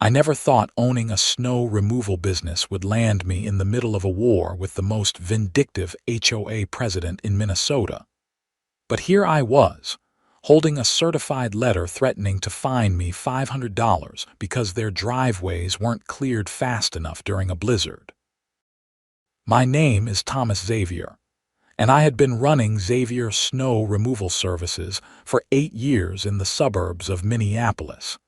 I never thought owning a snow removal business would land me in the middle of a war with the most vindictive HOA president in Minnesota. But here I was, holding a certified letter threatening to fine me $500 because their driveways weren't cleared fast enough during a blizzard. My name is Thomas Xavier, and I had been running Xavier Snow Removal Services for 8 years in the suburbs of Minneapolis.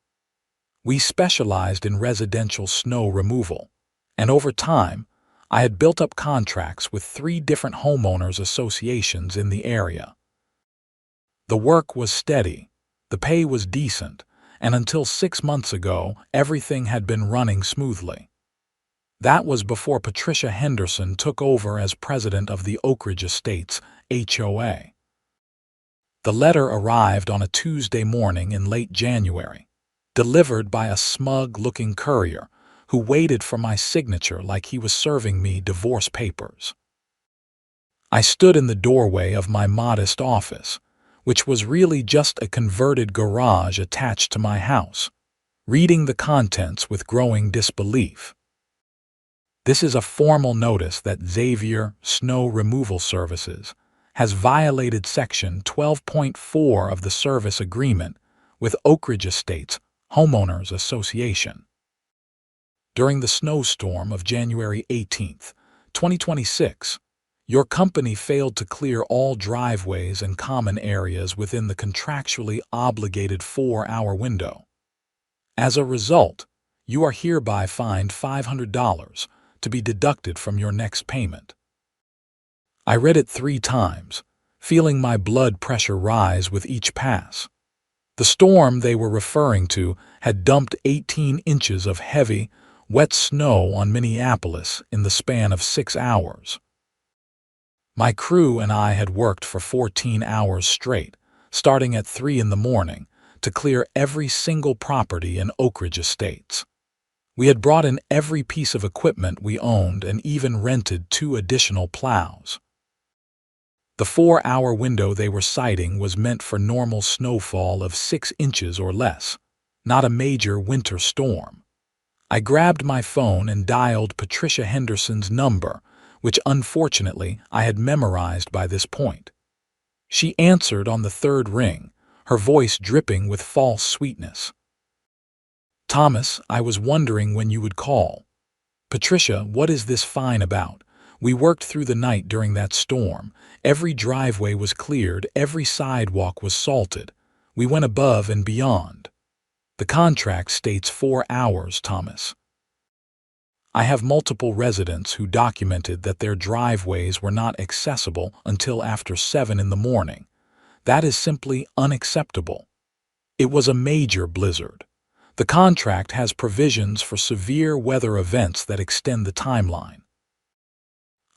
We specialized in residential snow removal, and over time, I had built up contracts with 3 different homeowners associations in the area. The work was steady, the pay was decent, and until 6 months ago, everything had been running smoothly. That was before Patricia Henderson took over as president of the Oak Ridge Estates, HOA. The letter arrived on a Tuesday morning in late January, delivered by a smug-looking courier who waited for my signature like he was serving me divorce papers. I stood in the doorway of my modest office, which was really just a converted garage attached to my house, reading the contents with growing disbelief. This is a formal notice that Xavier Snow Removal Services has violated Section 12.4 of the Service Agreement with Oak Ridge Estates Homeowners Association. During the snowstorm of January 18, 2026, your company failed to clear all driveways and common areas within the contractually obligated 4-hour window. As a result, you are hereby fined $500 to be deducted from your next payment. I read it 3 times, feeling my blood pressure rise with each pass. The storm they were referring to had dumped 18 inches of heavy, wet snow on Minneapolis in the span of 6 hours. My crew and I had worked for 14 hours straight, starting at 3 in the morning, to clear every single property in Oak Ridge Estates. We had brought in every piece of equipment we owned and even rented 2 additional plows. The 4-hour window they were citing was meant for normal snowfall of 6 inches or less, not a major winter storm. I grabbed my phone and dialed Patricia Henderson's number, which unfortunately I had memorized by this point. She answered on the 3rd ring, her voice dripping with false sweetness. "Thomas, I was wondering when you would call. Patricia, what is this fine about? We worked through the night during that storm. Every driveway was cleared, every sidewalk was salted. We went above and beyond. The contract states 4 hours, Thomas. I have multiple residents who documented that their driveways were not accessible until after 7 in the morning. That is simply unacceptable. It was a major blizzard. The contract has provisions for severe weather events that extend the timeline."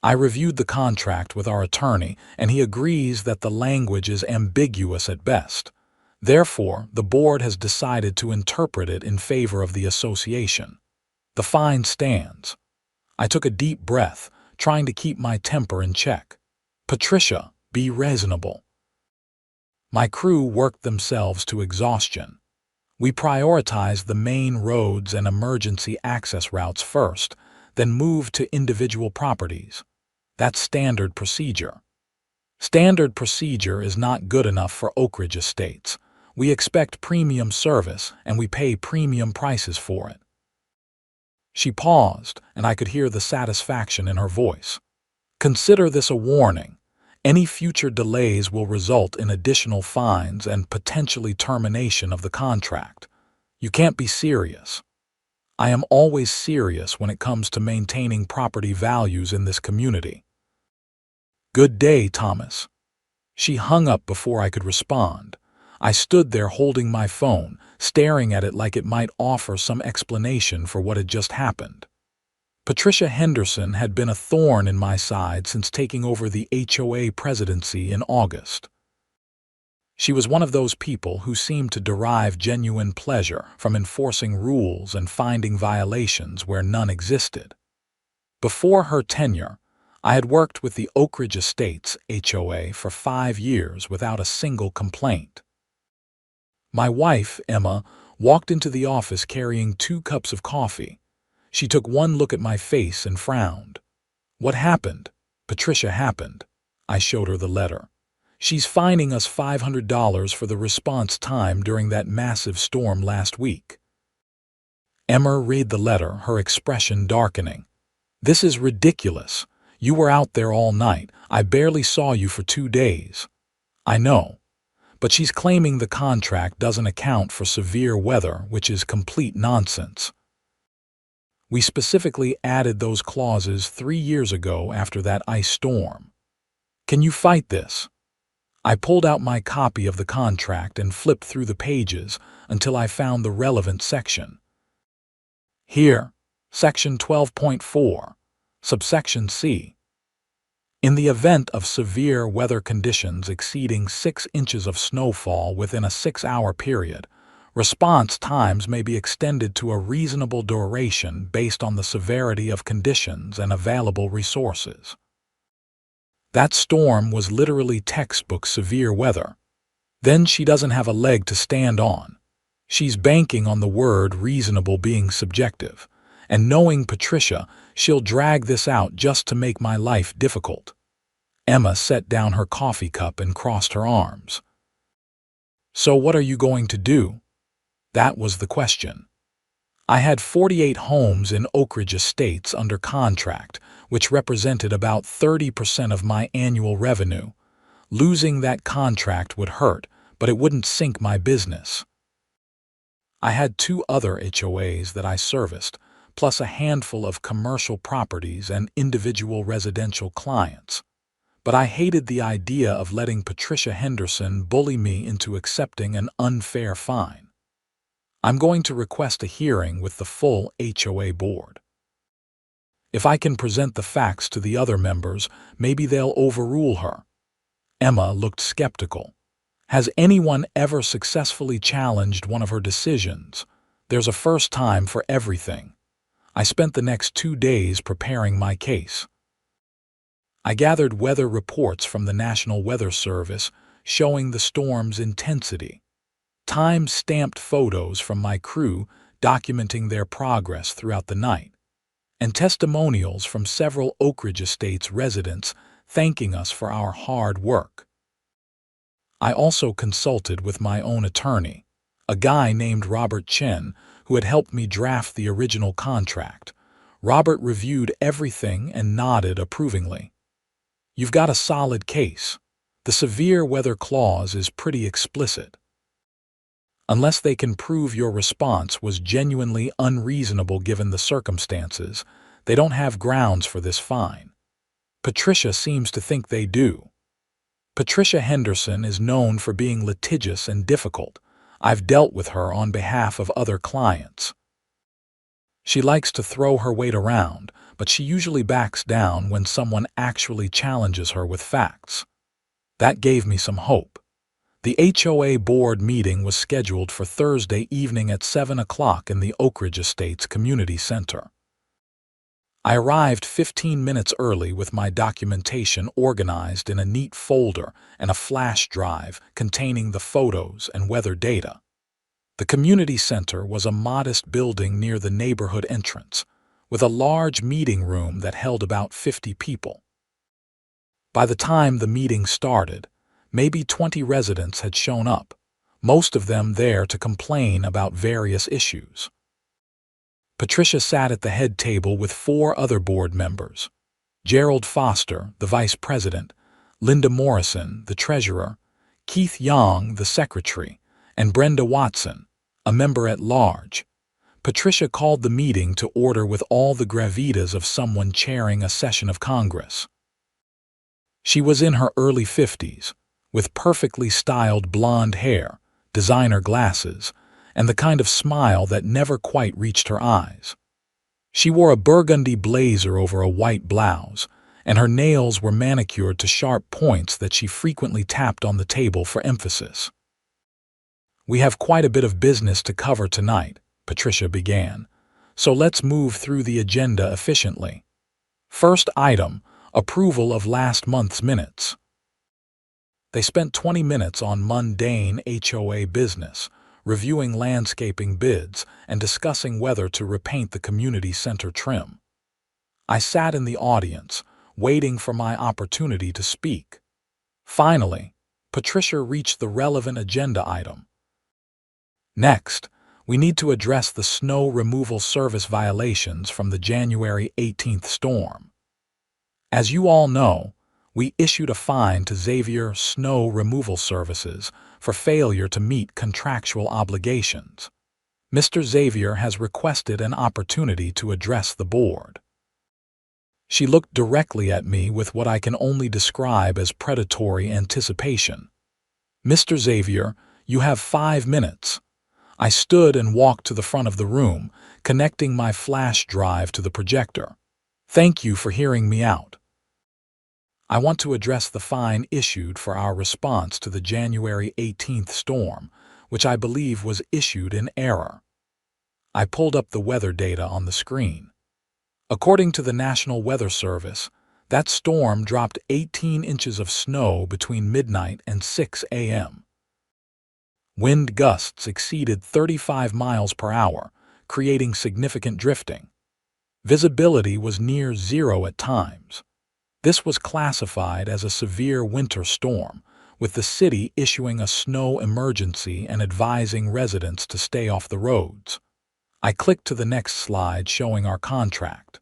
I reviewed the contract with our attorney, and he agrees that the language is ambiguous at best. Therefore, the board has decided to interpret it in favor of the association. The fine stands. I took a deep breath, trying to keep my temper in check. "Patricia, be reasonable." My crew worked themselves to exhaustion. We prioritized the main roads and emergency access routes first, then moved to individual properties. That's standard procedure. Standard procedure is not good enough for Oak Ridge Estates. We expect premium service, and we pay premium prices for it. She paused, and I could hear the satisfaction in her voice. "Consider this a warning. Any future delays will result in additional fines and potentially termination of the contract. You can't be serious." I am always serious when it comes to maintaining property values in this community. "Good day, Thomas." She hung up before I could respond. I stood there holding my phone, staring at it like it might offer some explanation for what had just happened. Patricia Henderson had been a thorn in my side since taking over the HOA presidency in August. She was one of those people who seemed to derive genuine pleasure from enforcing rules and finding violations where none existed. Before her tenure, I had worked with the Oak Ridge Estates HOA for 5 years without a single complaint. My wife, Emma, walked into the office carrying 2 cups of coffee. She took one look at my face and frowned. "What happened?" "Patricia happened." I showed her the letter. "She's fining us $500 for the response time during that massive storm last week." Emma read the letter, her expression darkening. "This is ridiculous. You were out there all night. I barely saw you for 2 days." "I know. But she's claiming the contract doesn't account for severe weather, which is complete nonsense. We specifically added those clauses 3 years ago after that ice storm. Can you fight this?" I pulled out my copy of the contract and flipped through the pages until I found the relevant section. Here, Section 12.4, Subsection C. In the event of severe weather conditions exceeding 6 inches of snowfall within a 6-hour period, response times may be extended to a reasonable duration based on the severity of conditions and available resources. That storm was literally textbook severe weather. Then she doesn't have a leg to stand on. She's banking on the word reasonable being subjective, and knowing Patricia, she'll drag this out just to make my life difficult. Emma set down her coffee cup and crossed her arms. "So what are you going to do?" That was the question. I had 48 homes in Oak Ridge Estates under contract, which represented about 30% of my annual revenue. Losing that contract would hurt, but it wouldn't sink my business. I had 2 other HOAs that I serviced, plus a handful of commercial properties and individual residential clients. But I hated the idea of letting Patricia Henderson bully me into accepting an unfair fine. I'm going to request a hearing with the full HOA board. If I can present the facts to the other members, maybe they'll overrule her. Emma looked skeptical. Has anyone ever successfully challenged one of her decisions? There's a first time for everything. I spent the next 2 days preparing my case. I gathered weather reports from the National Weather Service showing the storm's intensity. Time-stamped photos from my crew documenting their progress throughout the night, and testimonials from several Oak Ridge Estates residents thanking us for our hard work. I also consulted with my own attorney, a guy named Robert Chen, who had helped me draft the original contract. Robert reviewed everything and nodded approvingly. "You've got a solid case. The severe weather clause is pretty explicit. Unless they can prove your response was genuinely unreasonable given the circumstances, they don't have grounds for this fine. Patricia seems to think they do. Patricia Henderson is known for being litigious and difficult. I've dealt with her on behalf of other clients. She likes to throw her weight around, but she usually backs down when someone actually challenges her with facts." That gave me some hope. The HOA board meeting was scheduled for Thursday evening at 7 o'clock in the Oak Ridge Estates Community Center. I arrived 15 minutes early with my documentation organized in a neat folder and a flash drive containing the photos and weather data. The community center was a modest building near the neighborhood entrance, with a large meeting room that held about 50 people. By the time the meeting started, maybe 20 residents had shown up, most of them there to complain about various issues. Patricia sat at the head table with 4 other board members: Gerald Foster, the vice president, Linda Morrison, the treasurer, Keith Young, the secretary, and Brenda Watson, a member at large. Patricia called the meeting to order with all the gravitas of someone chairing a session of Congress. She was in her early 50s, with perfectly styled blonde hair, designer glasses, and the kind of smile that never quite reached her eyes. She wore a burgundy blazer over a white blouse, and her nails were manicured to sharp points that she frequently tapped on the table for emphasis. "We have quite a bit of business to cover tonight," Patricia began, "so let's move through the agenda efficiently. First item, approval of last month's minutes." They spent 20 minutes on mundane HOA business, reviewing landscaping bids, and discussing whether to repaint the community center trim. I sat in the audience, waiting for my opportunity to speak. Finally, Patricia reached the relevant agenda item. Next, we need to address the snow removal service violations from the January 18th storm. As you all know, we issued a fine to Xavier Snow Removal Services for failure to meet contractual obligations. Mr. Xavier has requested an opportunity to address the board. She looked directly at me with what I can only describe as predatory anticipation. Mr. Xavier, you have 5 minutes. I stood and walked to the front of the room, connecting my flash drive to the projector. Thank you for hearing me out. I want to address the fine issued for our response to the January 18th storm, which I believe was issued in error. I pulled up the weather data on the screen. According to the National Weather Service, that storm dropped 18 inches of snow between midnight and 6 a.m. Wind gusts exceeded 35 miles per hour, creating significant drifting. Visibility was near zero at times. This was classified as a severe winter storm, with the city issuing a snow emergency and advising residents to stay off the roads. I clicked to the next slide showing our contract.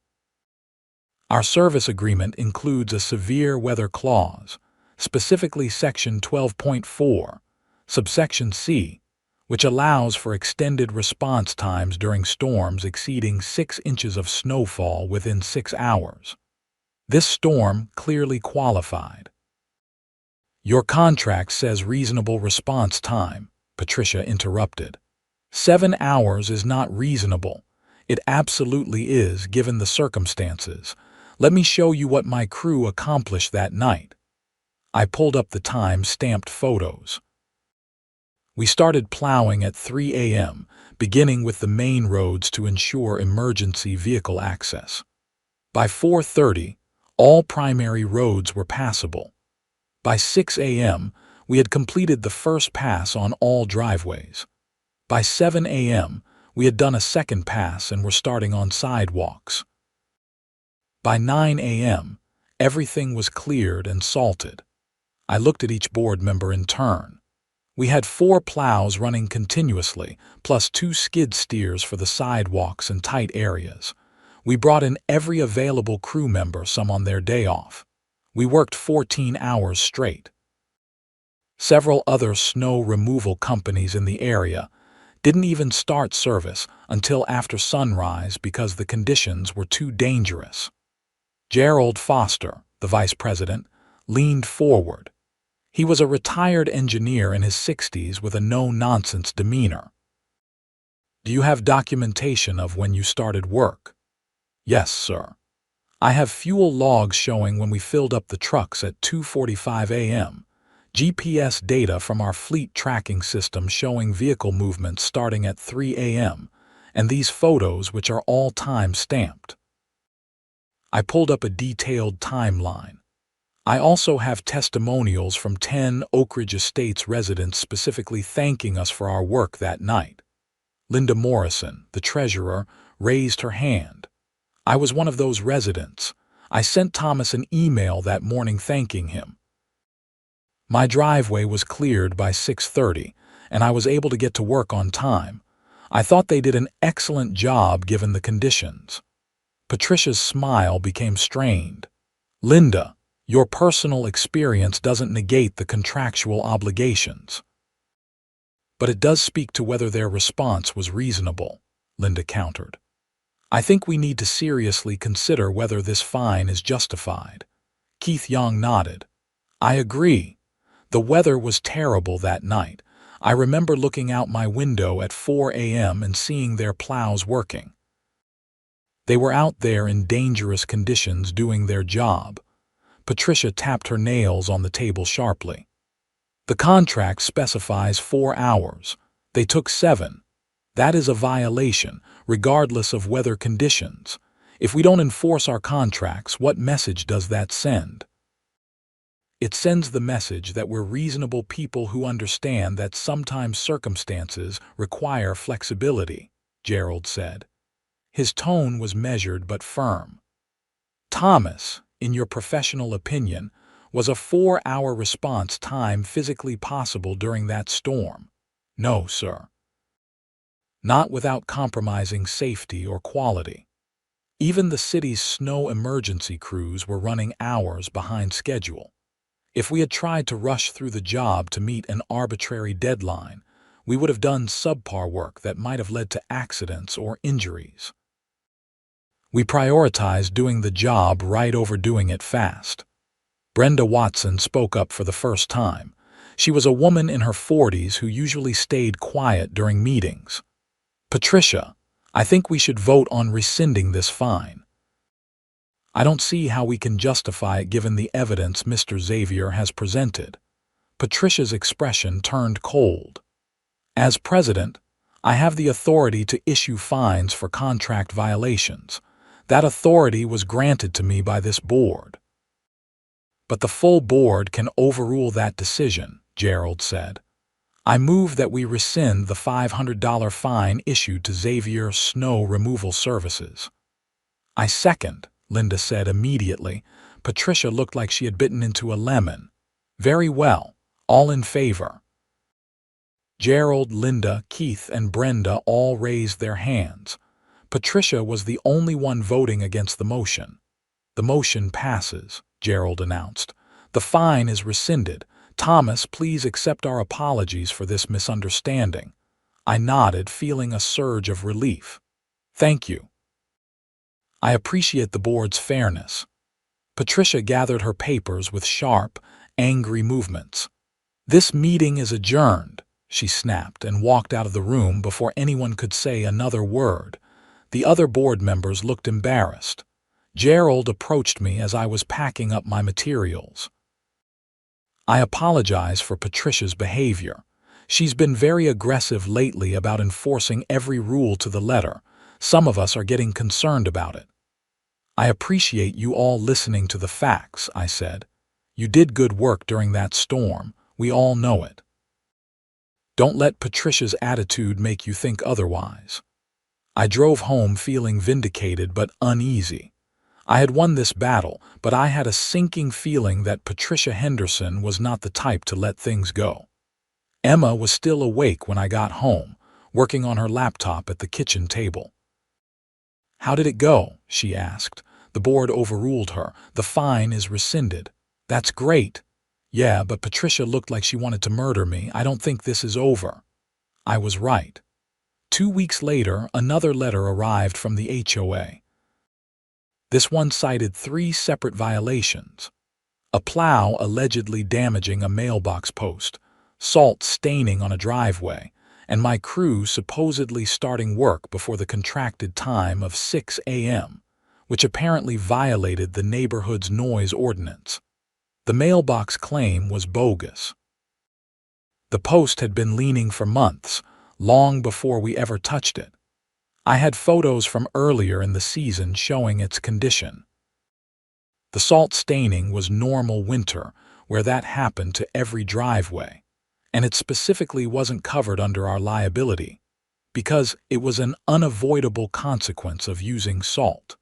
Our service agreement includes a severe weather clause, specifically Section 12.4, subsection C, which allows for extended response times during storms exceeding 6 inches of snowfall within 6 hours. This storm clearly qualified. Your contract says reasonable response time, Patricia interrupted. 7 hours is not reasonable. It absolutely is, given the circumstances. Let me show you what my crew accomplished that night. I pulled up the time-stamped photos. We started plowing at 3 a.m., beginning with the main roads to ensure emergency vehicle access. By 4:30, all primary roads were passable. By 6 a.m., we had completed the first pass on all driveways. By 7 a.m., we had done a second pass and were starting on sidewalks. By 9 a.m., everything was cleared and salted. I looked at each board member in turn. We had 4 plows running continuously, plus 2 skid steers for the sidewalks and tight areas. We brought in every available crew member, some on their day off. We worked 14 hours straight. Several other snow removal companies in the area didn't even start service until after sunrise because the conditions were too dangerous. Gerald Foster, the vice president, leaned forward. He was a retired engineer in his 60s with a no-nonsense demeanor. Do you have documentation of when you started work? Yes, sir. I have fuel logs showing when we filled up the trucks at 2:45 a.m., GPS data from our fleet tracking system showing vehicle movements starting at 3 a.m., and these photos which are all time-stamped. I pulled up a detailed timeline. I also have testimonials from 10 Oak Ridge Estates residents specifically thanking us for our work that night. Linda Morrison, the treasurer, raised her hand. I was one of those residents. I sent Thomas an email that morning thanking him. My driveway was cleared by 6:30, and I was able to get to work on time. I thought they did an excellent job given the conditions. Patricia's smile became strained. Linda, your personal experience doesn't negate the contractual obligations. But it does speak to whether their response was reasonable, Linda countered. I think we need to seriously consider whether this fine is justified. Keith Young nodded. I agree. The weather was terrible that night. I remember looking out my window at 4 a.m. and seeing their plows working. They were out there in dangerous conditions doing their job. Patricia tapped her nails on the table sharply. The contract specifies 4 hours. They took 7. That is a violation, regardless of weather conditions. If we don't enforce our contracts, what message does that send? It sends the message that we're reasonable people who understand that sometimes circumstances require flexibility, Gerald said. His tone was measured but firm. Thomas, in your professional opinion, was a 4-hour response time physically possible during that storm? No, sir. Not without compromising safety or quality. Even the city's snow emergency crews were running hours behind schedule. If we had tried to rush through the job to meet an arbitrary deadline, we would have done subpar work that might have led to accidents or injuries. We prioritized doing the job right over doing it fast. Brenda Watson spoke up for the first time. She was a woman in her 40s who usually stayed quiet during meetings. Patricia, I think we should vote on rescinding this fine. I don't see how we can justify it given the evidence Mr. Xavier has presented. Patricia's expression turned cold. As president, I have the authority to issue fines for contract violations. That authority was granted to me by this board. But the full board can overrule that decision, Gerald said. I move that we rescind the $500 fine issued to Xavier Snow Removal Services. I second, Linda said immediately. Patricia looked like she had bitten into a lemon. Very well. All in favor. Gerald, Linda, Keith, and Brenda all raised their hands. Patricia was the only one voting against the motion. The motion passes, Gerald announced. The fine is rescinded. Thomas, please accept our apologies for this misunderstanding. I nodded, feeling a surge of relief. Thank you. I appreciate the board's fairness. Patricia gathered her papers with sharp, angry movements. This meeting is adjourned, she snapped and walked out of the room before anyone could say another word. The other board members looked embarrassed. Gerald approached me as I was packing up my materials. I apologize for Patricia's behavior. She's been very aggressive lately about enforcing every rule to the letter. Some of us are getting concerned about it. I appreciate you all listening to the facts, I said. You did good work during that storm. We all know it. Don't let Patricia's attitude make you think otherwise. I drove home feeling vindicated but uneasy. I had won this battle, but I had a sinking feeling that Patricia Henderson was not the type to let things go. Emma was still awake when I got home, working on her laptop at the kitchen table. How did it go? She asked. The board overruled her. The fine is rescinded. That's great. Yeah, but Patricia looked like she wanted to murder me. I don't think this is over. I was right. 2 weeks later, another letter arrived from the HOA. This one cited 3 separate violations. A plow allegedly damaging a mailbox post, salt staining on a driveway, and my crew supposedly starting work before the contracted time of 6 a.m., which apparently violated the neighborhood's noise ordinance. The mailbox claim was bogus. The post had been leaning for months, long before we ever touched it. I had photos from earlier in the season showing its condition. The salt staining was normal winter, where that happened to every driveway, and it specifically wasn't covered under our liability, because it was an unavoidable consequence of using salt.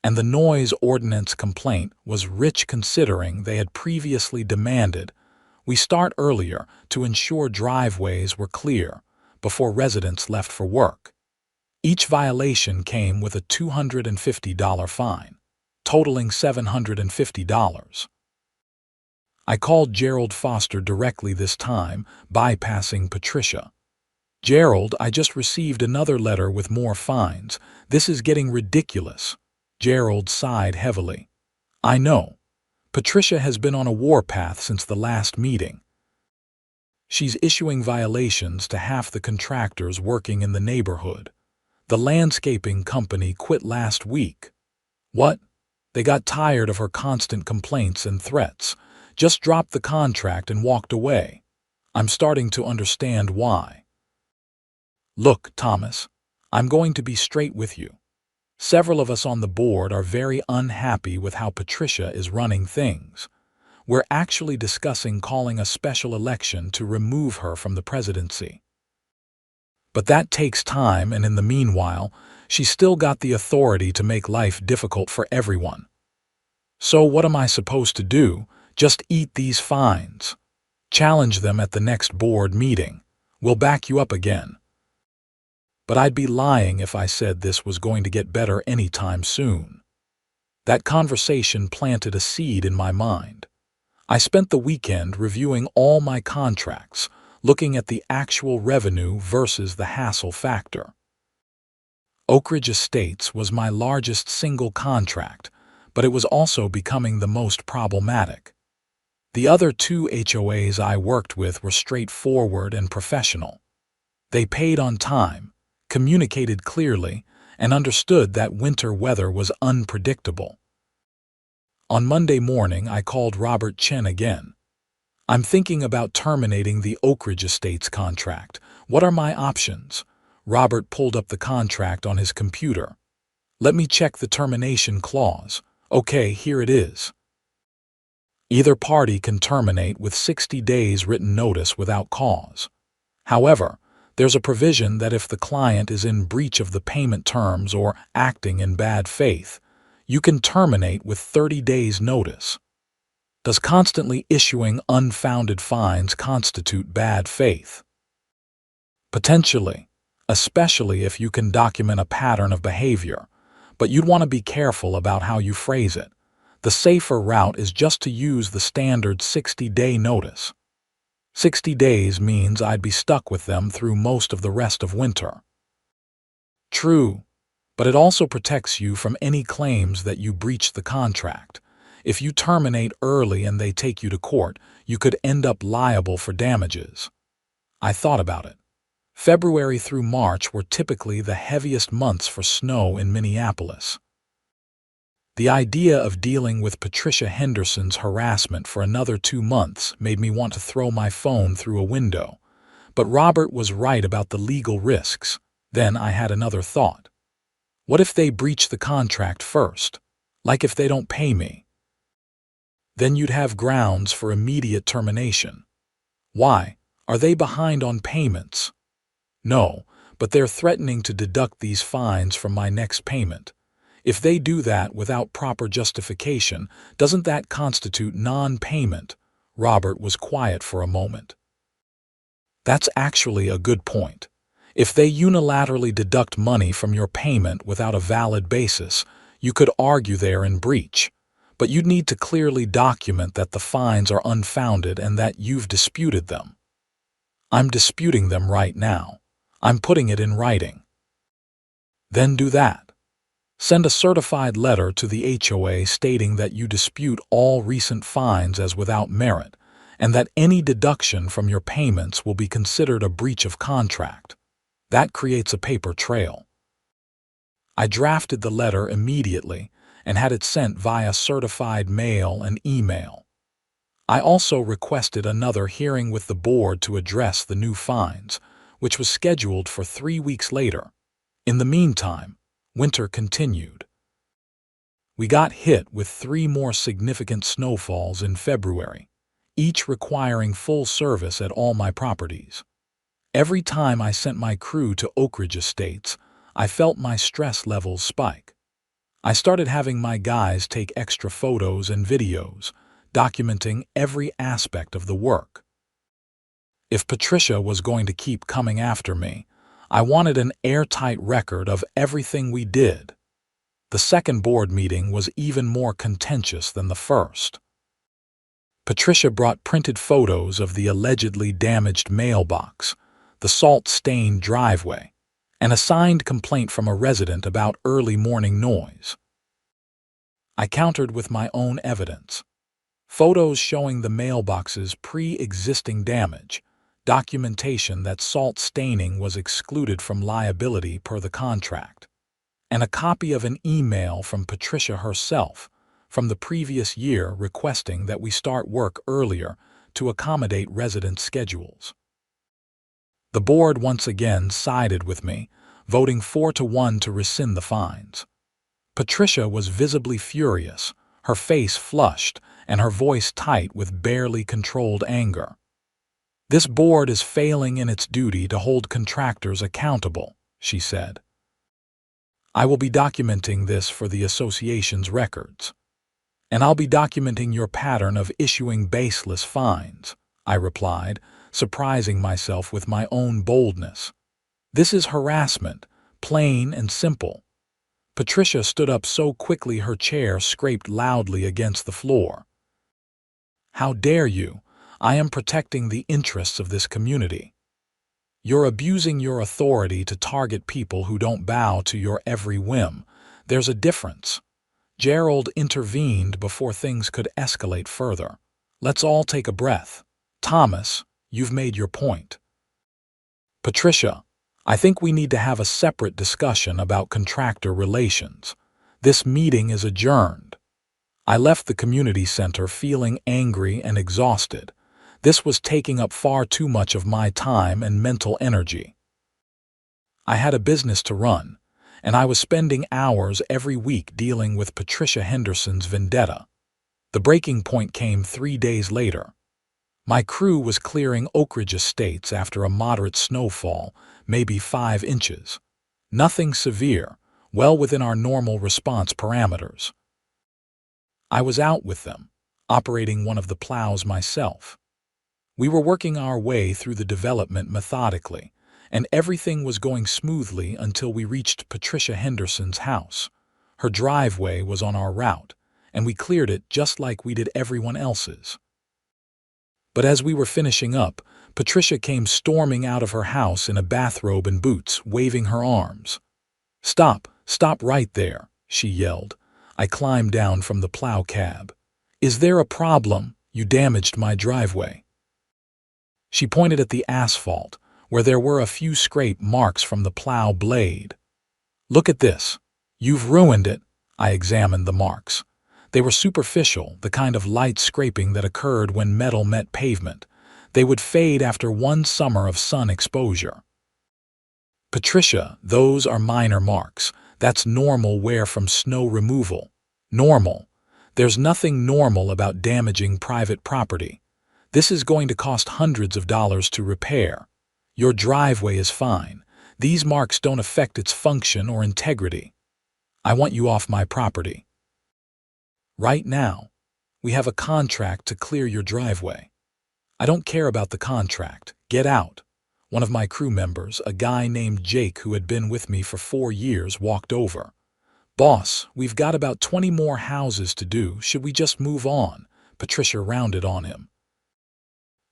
And the noise ordinance complaint was rich considering they had previously demanded we start earlier to ensure driveways were clear before residents left for work. Each violation came with a $250 fine, totaling $750. I called Gerald Foster directly this time, bypassing Patricia. Gerald, I just received another letter with more fines. This is getting ridiculous. Gerald sighed heavily. I know. Patricia has been on a warpath since the last meeting. She's issuing violations to half the contractors working in the neighborhood. The landscaping company quit last week. What? They got tired of her constant complaints and threats, just dropped the contract and walked away. I'm starting to understand why. Look, Thomas, I'm going to be straight with you. Several of us on the board are very unhappy with how Patricia is running things. we're actually discussing calling a special election to remove her from the presidency. But that takes time, and in the meanwhile, she's still got the authority to make life difficult for everyone. So what am I supposed to do? Just eat these fines. Challenge them at the next board meeting. We'll back you up again. But I'd be lying if I said this was going to get better anytime soon. That conversation planted a seed in my mind. I spent the weekend reviewing all my contracts, looking at the actual revenue versus the hassle factor. Oak Ridge Estates was my largest single contract, but it was also becoming the most problematic. The other two HOAs I worked with were straightforward and professional. They paid on time, communicated clearly, and understood that winter weather was unpredictable. On Monday morning, I called Robert Chen again. I'm thinking about terminating the Oak Ridge Estates contract. What are my options? Robert pulled up the contract on his computer. Let me check the termination clause. Okay, here it is. Either party can terminate with 60 days written notice without cause. However, there's a provision that if the client is in breach of the payment terms or acting in bad faith, you can terminate with 30 days notice. Does constantly issuing unfounded fines constitute bad faith? Potentially, especially if you can document a pattern of behavior, but you'd want to be careful about how you phrase it. The safer route is just to use the standard 60-day notice. 60 days means I'd be stuck with them through most of the rest of winter. True, but it also protects you from any claims that you breached the contract. If you terminate early and they take you to court, you could end up liable for damages. I thought about it. February through March were typically the heaviest months for snow in Minneapolis. The idea of dealing with Patricia Henderson's harassment for another 2 months made me want to throw my phone through a window. But Robert was right about the legal risks. Then I had another thought. What if they breach the contract first? Like if they don't pay me? Then you'd have grounds for immediate termination. Why? Are they behind on payments? No, but they're threatening to deduct these fines from my next payment. If they do that without proper justification, doesn't that constitute non-payment? Robert was quiet for a moment. That's actually a good point. If they unilaterally deduct money from your payment without a valid basis, you could argue they're in breach. But you'd need to clearly document that the fines are unfounded and that you've disputed them. I'm disputing them right now. I'm putting it in writing. Then do that. Send a certified letter to the HOA stating that you dispute all recent fines as without merit, and that any deduction from your payments will be considered a breach of contract. That creates a paper trail. I drafted the letter immediately and had it sent via certified mail and email. I also requested another hearing with the board to address the new fines, which was scheduled for 3 weeks later. In the meantime, winter continued. We got hit with 3 more significant snowfalls in February, each requiring full service at all my properties. Every time I sent my crew to Oak Ridge Estates, I felt my stress levels spike. I started having my guys take extra photos and videos, documenting every aspect of the work. If Patricia was going to keep coming after me, I wanted an airtight record of everything we did. The second board meeting was even more contentious than the first. Patricia brought printed photos of the allegedly damaged mailbox, the salt-stained driveway, and a signed complaint from a resident about early morning noise. I countered with my own evidence. Photos showing the mailbox's pre-existing damage, documentation that salt staining was excluded from liability per the contract, and a copy of an email from Patricia herself from the previous year requesting that we start work earlier to accommodate resident schedules. The board once again sided with me, voting 4-1 to rescind the fines. Patricia was visibly furious, her face flushed, and her voice tight with barely controlled anger. "This board is failing in its duty to hold contractors accountable," she said. "I will be documenting this for the association's records. And I'll be documenting your pattern of issuing baseless fines," I replied, surprising myself with my own boldness. "This is harassment, plain and simple." Patricia stood up so quickly her chair scraped loudly against the floor. "How dare you? I am protecting the interests of this community. You're abusing your authority to target people who don't bow to your every whim. There's a difference." Gerald intervened before things could escalate further. "Let's all take a breath. Thomas, you've made your point. Patricia, I think we need to have a separate discussion about contractor relations. This meeting is adjourned." I left the community center feeling angry and exhausted. This was taking up far too much of my time and mental energy. I had a business to run, and I was spending hours every week dealing with Patricia Henderson's vendetta. The breaking point came 3 days later. My crew was clearing Oak Ridge Estates after a moderate snowfall, maybe 5 inches. Nothing severe, well within our normal response parameters. I was out with them, operating one of the plows myself. We were working our way through the development methodically, and everything was going smoothly until we reached Patricia Henderson's house. Her driveway was on our route, and we cleared it just like we did everyone else's. But as we were finishing up, Patricia came storming out of her house in a bathrobe and boots, waving her arms. "Stop, stop right there," she yelled. I climbed down from the plow cab. "Is there a problem? You damaged my driveway." She pointed at the asphalt, where there were a few scrape marks from the plow blade. "Look at this. You've ruined it." I examined the marks. They were superficial, the kind of light scraping that occurred when metal met pavement. They would fade after one summer of sun exposure. "Patricia, those are minor marks. That's normal wear from snow removal." "Normal? There's nothing normal about damaging private property. This is going to cost hundreds of dollars to repair. Your driveway is fine. These marks don't affect its function or integrity. I want you off my property. Right now. We have a contract to clear your driveway." "I don't care about the contract. Get out." One of my crew members, a guy named Jake who had been with me for 4 years, walked over. "Boss, we've got about 20 more houses to do. Should we just move on?" Patricia rounded on him.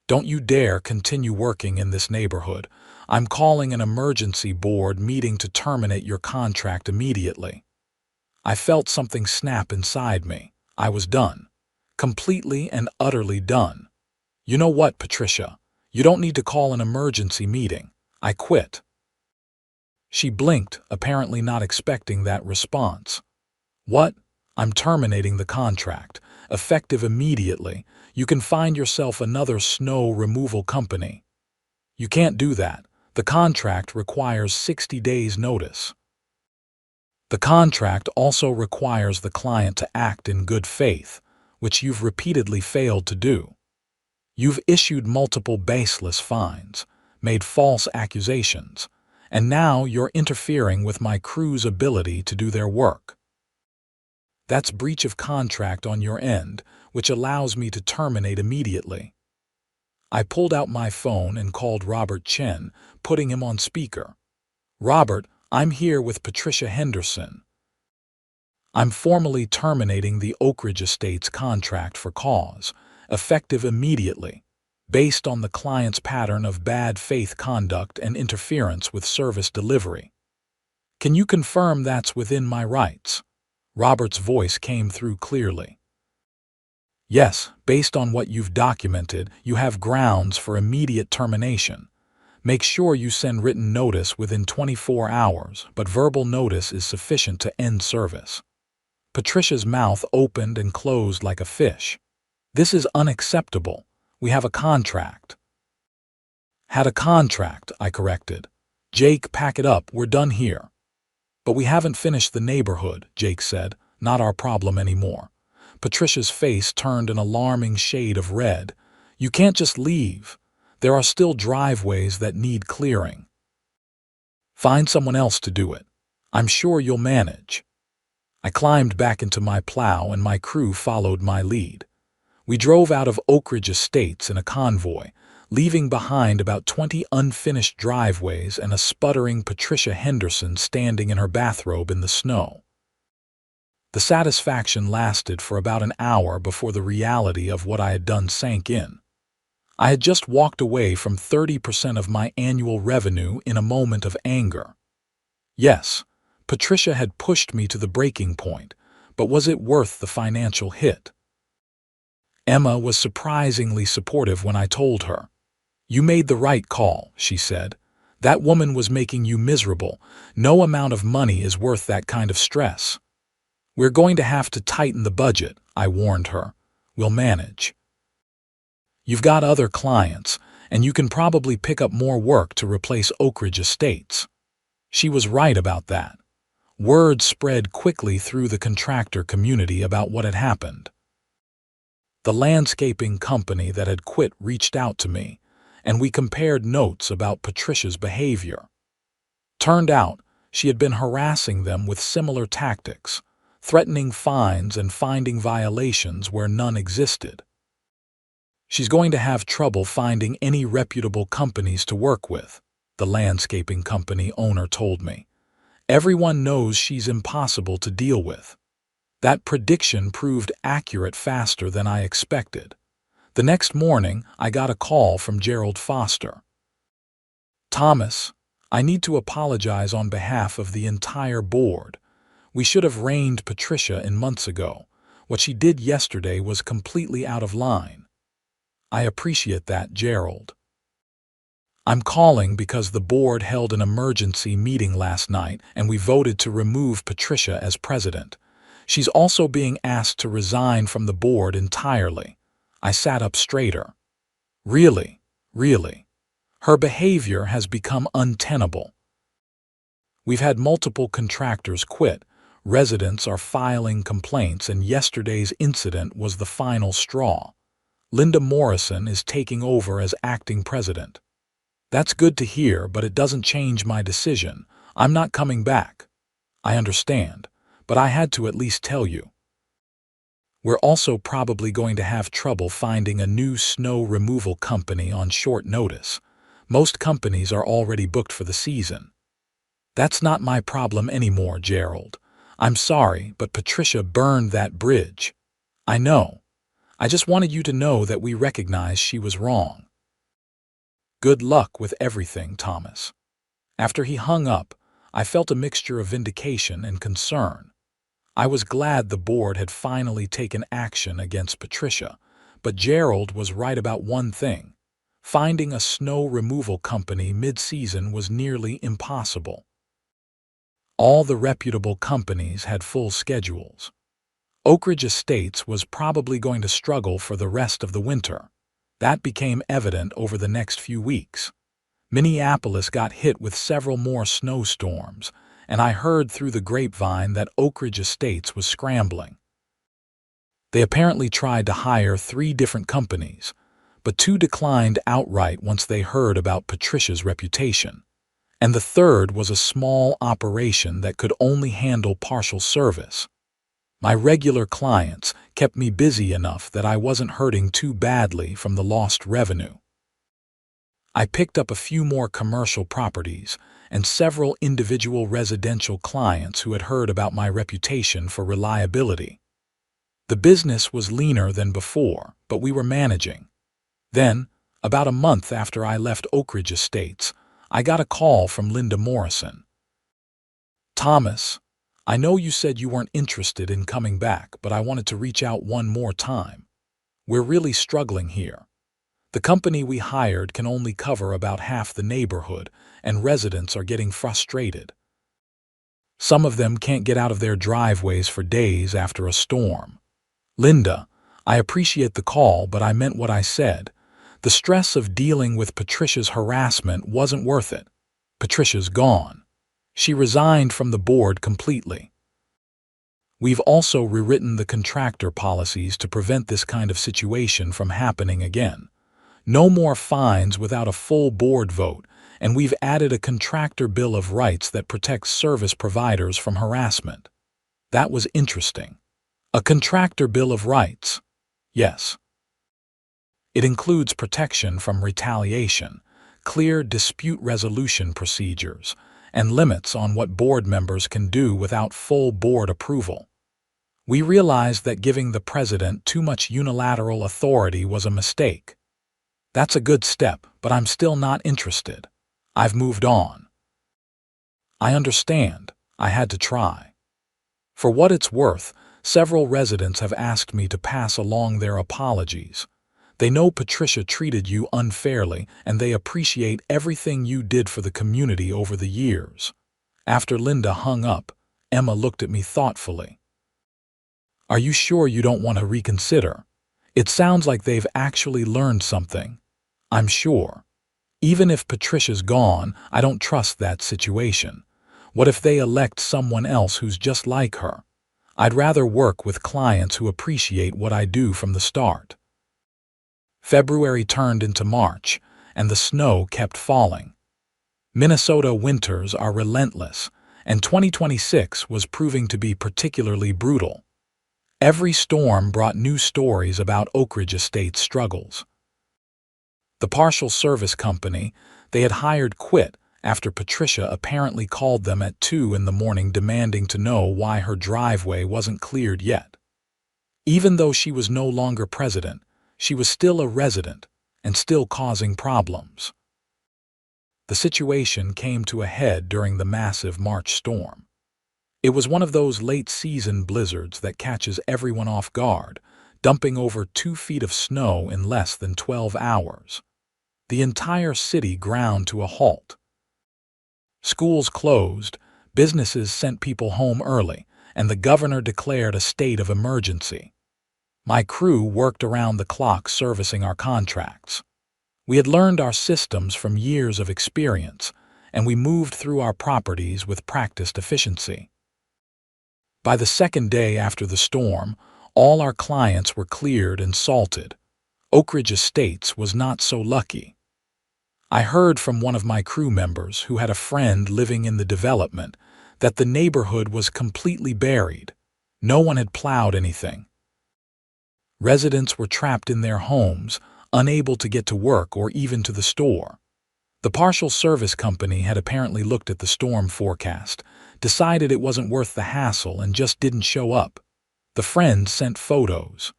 "Don't you dare continue working in this neighborhood. I'm calling an emergency board meeting to terminate your contract immediately." I felt something snap inside me. I was done. Completely and utterly done. "You know what, Patricia? You don't need to call an emergency meeting. I quit." She blinked, apparently not expecting that response. "What? I'm terminating the contract. Effective immediately. You can find yourself another snow removal company." "You can't do that. The contract requires 60 days notice." "The contract also requires the client to act in good faith, which you've repeatedly failed to do. You've issued multiple baseless fines, made false accusations, and now you're interfering with my crew's ability to do their work. That's breach of contract on your end, which allows me to terminate immediately." I pulled out my phone and called Robert Chen, putting him on speaker. "Robert, I'm here with Patricia Henderson. I'm formally terminating the Oak Ridge Estates contract for cause, effective immediately, based on the client's pattern of bad faith conduct and interference with service delivery. Can you confirm that's within my rights?" Robert's voice came through clearly. "Yes, based on what you've documented, you have grounds for immediate termination. Make sure you send written notice within 24 hours, but verbal notice is sufficient to end service." Patricia's mouth opened and closed like a fish. "This is unacceptable. We have a contract." "Had a contract," I corrected. "Jake, pack it up. We're done here." "But we haven't finished the neighborhood," Jake said. "Not our problem anymore." Patricia's face turned an alarming shade of red. You can't just leave. There are still driveways that need clearing. Find someone else to do it. I'm sure you'll manage. I climbed back into my plow and my crew followed my lead. We drove out of Oak Ridge Estates in a convoy, leaving behind about 20 unfinished driveways and a sputtering Patricia Henderson standing in her bathrobe in the snow. The satisfaction lasted for about an hour before the reality of what I had done sank in. I had just walked away from 30% of my annual revenue in a moment of anger. Yes, Patricia had pushed me to the breaking point, but was it worth the financial hit? Emma was surprisingly supportive when I told her. You made the right call, she said. That woman was making you miserable. No amount of money is worth that kind of stress. We're going to have to tighten the budget, I warned her. We'll manage. You've got other clients, and you can probably pick up more work to replace Oak Ridge Estates. She was right about that. Word spread quickly through the contractor community about what had happened. The landscaping company that had quit reached out to me, and we compared notes about Patricia's behavior. Turned out, she had been harassing them with similar tactics, threatening fines and finding violations where none existed. She's going to have trouble finding any reputable companies to work with, the landscaping company owner told me. Everyone knows she's impossible to deal with. That prediction proved accurate faster than I expected. The next morning, I got a call from Gerald Foster. Thomas, I need to apologize on behalf of the entire board. We should have reined Patricia in months ago. What she did yesterday was completely out of line. I appreciate that, Gerald. I'm calling because the board held an emergency meeting last night and we voted to remove Patricia as president. She's also being asked to resign from the board entirely. I sat up straighter. Really? Her behavior has become untenable. We've had multiple contractors quit, residents are filing complaints, and yesterday's incident was the final straw. Linda Morrison is taking over as acting president. That's good to hear, but it doesn't change my decision. I'm not coming back. I understand, but I had to at least tell you. We're also probably going to have trouble finding a new snow removal company on short notice. Most companies are already booked for the season. That's not my problem anymore, Gerald. I'm sorry, but Patricia burned that bridge. I know. I just wanted you to know that we recognize she was wrong. Good luck with everything, Thomas. After he hung up, I felt a mixture of vindication and concern. I was glad the board had finally taken action against Patricia, but Gerald was right about one thing. Finding a snow removal company mid-season was nearly impossible. All the reputable companies had full schedules. Oak Ridge Estates was probably going to struggle for the rest of the winter. That became evident over the next few weeks. Minneapolis got hit with several more snowstorms, and I heard through the grapevine that Oak Ridge Estates was scrambling. They apparently tried to hire 3 different companies, but 2 declined outright once they heard about Patricia's reputation. And the third was a small operation that could only handle partial service. My regular clients kept me busy enough that I wasn't hurting too badly from the lost revenue. I picked up a few more commercial properties and several individual residential clients who had heard about my reputation for reliability. The business was leaner than before, but we were managing. Then, about a month after I left Oak Ridge Estates, I got a call from Linda Morrison. Thomas, I know you said you weren't interested in coming back, but I wanted to reach out one more time. We're really struggling here. The company we hired can only cover about half the neighborhood, and residents are getting frustrated. Some of them can't get out of their driveways for days after a storm. Linda, I appreciate the call, but I meant what I said. The stress of dealing with Patricia's harassment wasn't worth it. Patricia's gone. She resigned from the board completely. We've also rewritten the contractor policies to prevent this kind of situation from happening again. No more fines without a full board vote, and we've added a contractor bill of rights that protects service providers from harassment. That was interesting. A contractor bill of rights. Yes. It includes protection from retaliation, clear dispute resolution procedures, and limits on what board members can do without full board approval. We realized that giving the president too much unilateral authority was a mistake. That's a good step, but I'm still not interested. I've moved on. I understand. I had to try. For what it's worth, several residents have asked me to pass along their apologies. They know Patricia treated you unfairly, and they appreciate everything you did for the community over the years. After Linda hung up, Emma looked at me thoughtfully. Are you sure you don't want to reconsider? It sounds like they've actually learned something. I'm sure. Even if Patricia's gone, I don't trust that situation. What if they elect someone else who's just like her? I'd rather work with clients who appreciate what I do from the start. February turned into March, and the snow kept falling. Minnesota winters are relentless, and 2026 was proving to be particularly brutal. Every storm brought new stories about Oak Ridge Estate's struggles. The partial service company they had hired quit after Patricia apparently called them at 2 in the morning demanding to know why her driveway wasn't cleared yet. Even though she was no longer president, she was still a resident and still causing problems. The situation came to a head during the massive March storm. It was one of those late-season blizzards that catches everyone off guard, dumping over 2 feet of snow in less than 12 hours. The entire city ground to a halt. Schools closed, businesses sent people home early, and the governor declared a state of emergency. My crew worked around the clock servicing our contracts. We had learned our systems from years of experience, and we moved through our properties with practiced efficiency. By the second day after the storm, all our clients were cleared and salted. Oak Ridge Estates was not so lucky. I heard from one of my crew members who had a friend living in the development that the neighborhood was completely buried. No one had plowed anything. Residents were trapped in their homes, unable to get to work or even to the store. The partial service company had apparently looked at the storm forecast, decided it wasn't worth the hassle, and just didn't show up. The friends sent photos.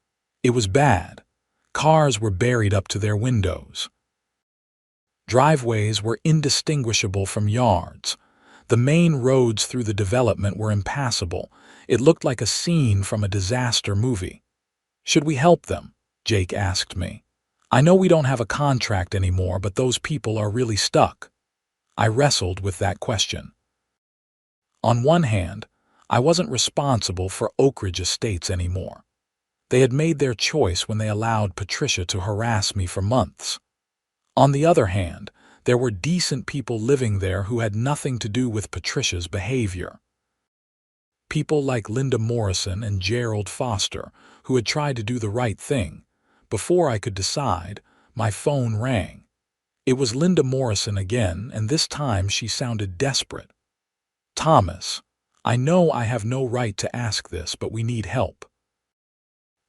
It was bad. Cars were buried up to their windows. Driveways were indistinguishable from yards. The main roads through the development were impassable. It looked like a scene from a disaster movie. Should we help them? Jake asked me. I know we don't have a contract anymore, but those people are really stuck. I wrestled with that question. On one hand, I wasn't responsible for Oak Ridge Estates anymore. They had made their choice when they allowed Patricia to harass me for months. On the other hand, there were decent people living there who had nothing to do with Patricia's behavior. People like Linda Morrison and Gerald Foster, who had tried to do the right thing. Before I could decide, my phone rang. It was Linda Morrison again, and this time she sounded desperate. Thomas, I know I have no right to ask this, but we need help.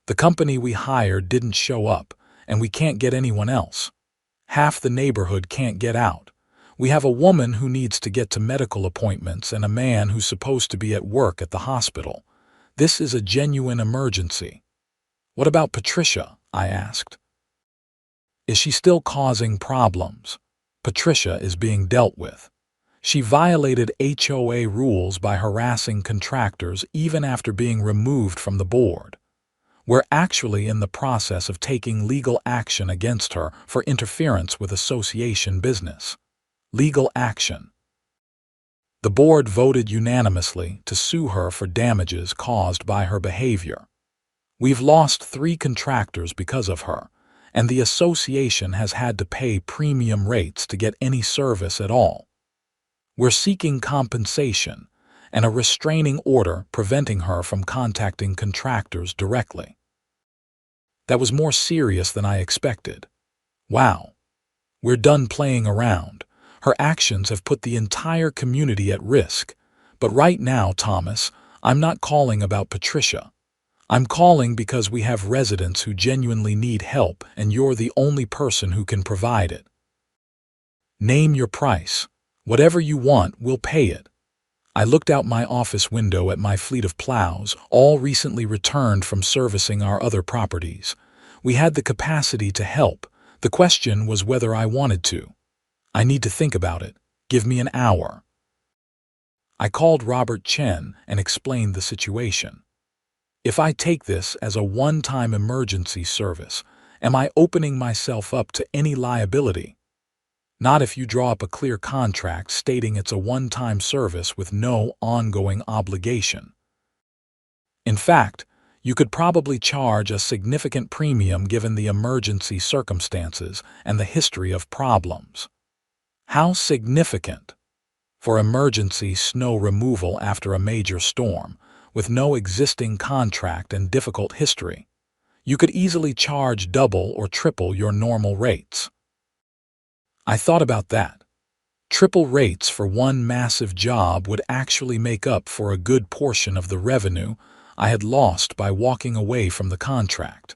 The company we hired didn't show up, and we can't get anyone else. Half the neighborhood can't get out. We have a woman who needs to get to medical appointments and a man who's supposed to be at work at the hospital. This is a genuine emergency. What about Patricia? I asked. Is she still causing problems? Patricia is being dealt with. She violated HOA rules by harassing contractors even after being removed from the board. We're actually in the process of taking legal action against her for interference with association business. Legal action. The board voted unanimously to sue her for damages caused by her behavior. We've lost 3 contractors because of her, and the association has had to pay premium rates to get any service at all. We're seeking compensation, and a restraining order preventing her from contacting contractors directly. That was more serious than I expected. Wow. We're done playing around. Her actions have put the entire community at risk. But right now, Thomas, I'm not calling about Patricia. I'm calling because we have residents who genuinely need help, and you're the only person who can provide it. Name your price. Whatever you want, we'll pay it. I looked out my office window at my fleet of plows, all recently returned from servicing our other properties. We had the capacity to help. The question was whether I wanted to. I need to think about it. Give me an hour. I called Robert Chen and explained the situation. If I take this as a one-time emergency service, am I opening myself up to any liability? Not if you draw up a clear contract stating it's a one-time service with no ongoing obligation. In fact, you could probably charge a significant premium given the emergency circumstances and the history of problems. How significant? For emergency snow removal after a major storm, with no existing contract and difficult history, you could easily charge double or triple your normal rates. I thought about that. Triple rates for one massive job would actually make up for a good portion of the revenue I had lost by walking away from the contract,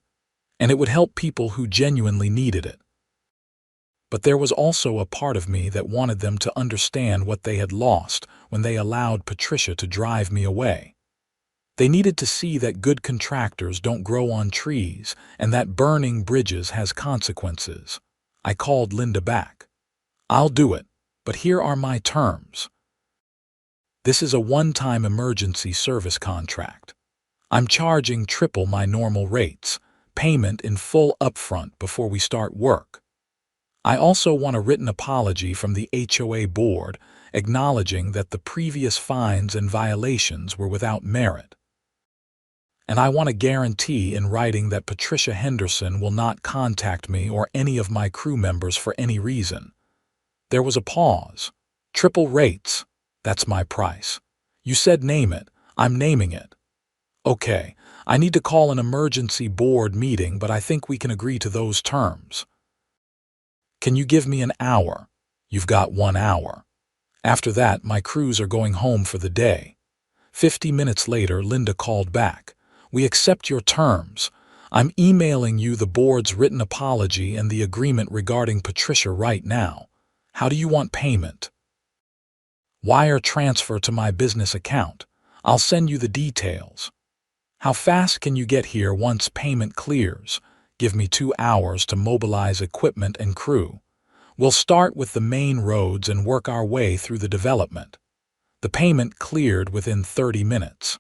and it would help people who genuinely needed it. But there was also a part of me that wanted them to understand what they had lost when they allowed Patricia to drive me away. They needed to see that good contractors don't grow on trees and that burning bridges has consequences. I called Linda back. I'll do it, but here are my terms. This is a one-time emergency service contract. I'm charging triple my normal rates, payment in full upfront before we start work. I also want a written apology from the HOA board acknowledging that the previous fines and violations were without merit. And I want a guarantee in writing that Patricia Henderson will not contact me or any of my crew members for any reason. There was a pause. Triple rates. That's my price. You said name it. I'm naming it. Okay, I need to call an emergency board meeting, but I think we can agree to those terms. Can you give me an hour? You've got 1 hour. After that, my crews are going home for the day. 50 minutes later, Linda called back. We accept your terms. I'm emailing you the board's written apology and the agreement regarding Patricia right now. How do you want payment? Wire transfer to my business account. I'll send you the details. How fast can you get here once payment clears? Give me 2 hours to mobilize equipment and crew. We'll start with the main roads and work our way through the development. The payment cleared within 30 minutes.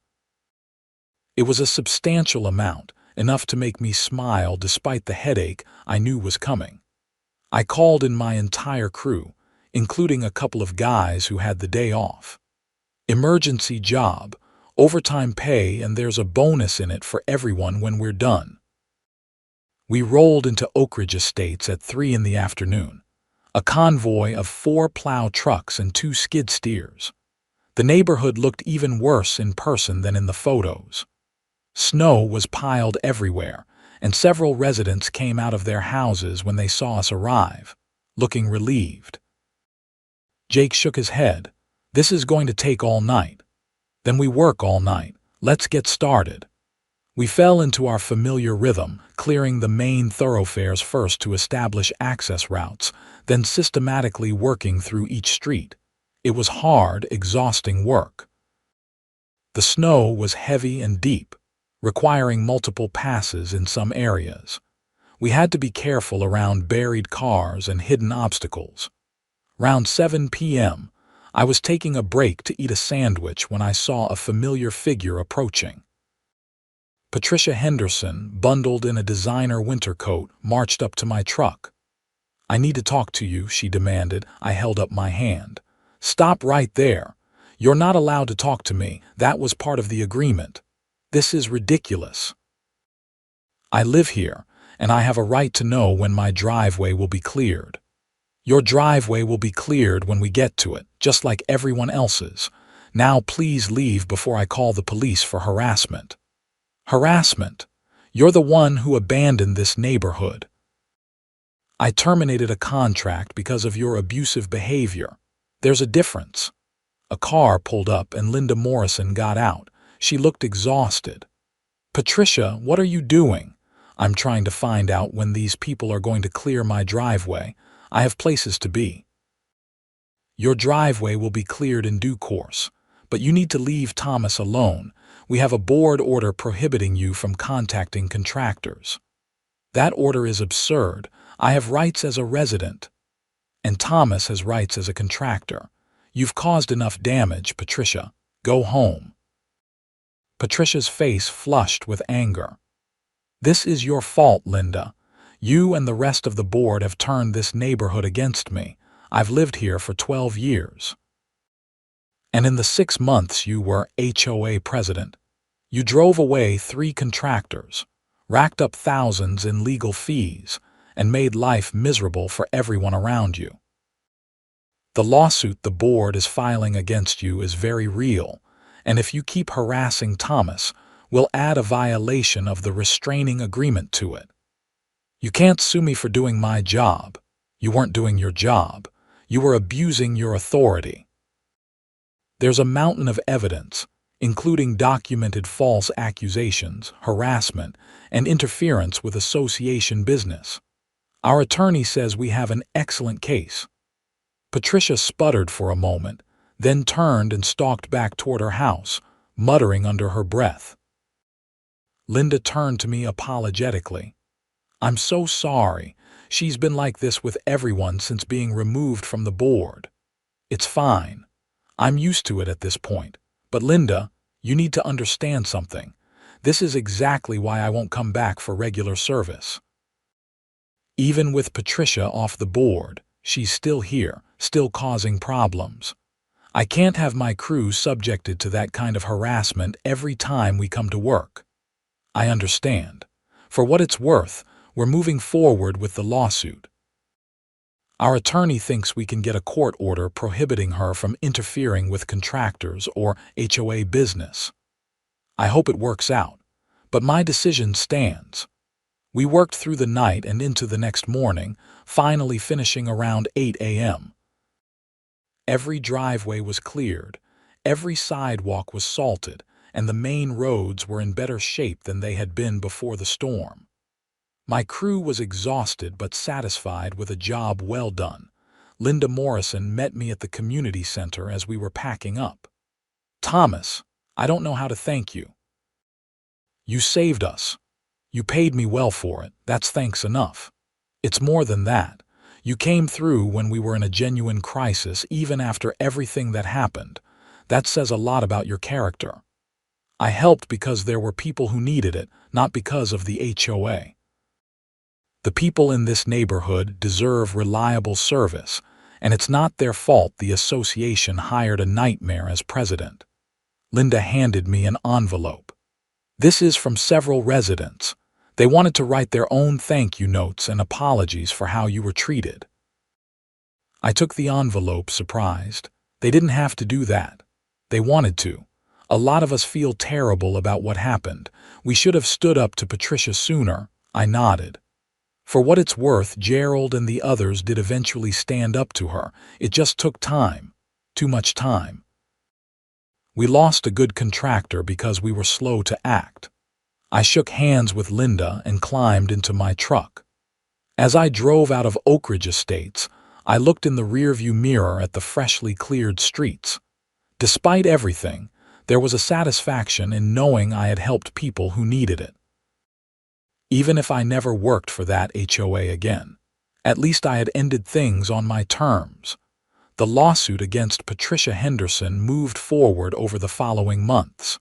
It was a substantial amount, enough to make me smile despite the headache I knew was coming. I called in my entire crew, including a couple of guys who had the day off. Emergency job, overtime pay, and there's a bonus in it for everyone when we're done. We rolled into Oak Ridge Estates at 3 in the afternoon, a convoy of 4 plow trucks and 2 skid steers. The neighborhood looked even worse in person than in the photos. Snow was piled everywhere, and several residents came out of their houses when they saw us arrive, looking relieved. Jake shook his head. This is going to take all night. Then we work all night. Let's get started. We fell into our familiar rhythm, clearing the main thoroughfares first to establish access routes, then systematically working through each street. It was hard, exhausting work. The snow was heavy and deep, requiring multiple passes in some areas. We had to be careful around buried cars and hidden obstacles. Round 7 p.m., I was taking a break to eat a sandwich when I saw a familiar figure approaching. Patricia Henderson, bundled in a designer winter coat, marched up to my truck. "I need to talk to you," she demanded. I held up my hand. "Stop right there. You're not allowed to talk to me. That was part of the agreement. This is ridiculous. I live here, and I have a right to know when my driveway will be cleared. Your driveway will be cleared when we get to it, just like everyone else's. Now please leave before I call the police for harassment. Harassment? You're the one who abandoned this neighborhood. I terminated a contract because of your abusive behavior. There's a difference. A car pulled up and Linda Morrison got out. She looked exhausted. Patricia, what are you doing? I'm trying to find out when these people are going to clear my driveway. I have places to be. Your driveway will be cleared in due course, but you need to leave Thomas alone. We have a board order prohibiting you from contacting contractors. That order is absurd. I have rights as a resident, and Thomas has rights as a contractor. You've caused enough damage, Patricia. Go home. Patricia's face flushed with anger. This is your fault, Linda. You and the rest of the board have turned this neighborhood against me. I've lived here for 12 years. And in the 6 months you were HOA president, you drove away 3 contractors, racked up thousands in legal fees, and made life miserable for everyone around you. The lawsuit the board is filing against you is very real, and if you keep harassing Thomas, we'll add a violation of the restraining agreement to it. You can't sue me for doing my job. You weren't doing your job. You were abusing your authority. There's a mountain of evidence, including documented false accusations, harassment, and interference with association business. Our attorney says we have an excellent case. Patricia sputtered for a moment, then turned and stalked back toward her house, muttering under her breath. Linda turned to me apologetically. I'm so sorry. She's been like this with everyone since being removed from the board. It's fine. I'm used to it at this point. But Linda, you need to understand something. This is exactly why I won't come back for regular service. Even with Patricia off the board, she's still here, still causing problems. I can't have my crew subjected to that kind of harassment every time we come to work. I understand. For what it's worth, we're moving forward with the lawsuit. Our attorney thinks we can get a court order prohibiting her from interfering with contractors or HOA business. I hope it works out, but my decision stands. We worked through the night and into the next morning, finally finishing around 8 a.m. Every driveway was cleared, every sidewalk was salted, and the main roads were in better shape than they had been before the storm. My crew was exhausted but satisfied with a job well done. Linda Morrison met me at the community center as we were packing up. Thomas, I don't know how to thank you. You saved us. You paid me well for it. That's thanks enough. It's more than that. You came through when we were in a genuine crisis, even after everything that happened. That says a lot about your character. I helped because there were people who needed it, not because of the HOA. The people in this neighborhood deserve reliable service, and it's not their fault the association hired a nightmare as president. Linda handed me an envelope. This is from several residents. They wanted to write their own thank you notes and apologies for how you were treated. I took the envelope, surprised. They didn't have to do that. They wanted to. A lot of us feel terrible about what happened. We should have stood up to Patricia sooner. I nodded. For what it's worth, Gerald and the others did eventually stand up to her. It just took time. Too much time. We lost a good contractor because we were slow to act. I shook hands with Linda and climbed into my truck. As I drove out of Oak Ridge Estates, I looked in the rearview mirror at the freshly cleared streets. Despite everything, there was a satisfaction in knowing I had helped people who needed it. Even if I never worked for that HOA again, at least I had ended things on my terms. The lawsuit against Patricia Henderson moved forward over the following months.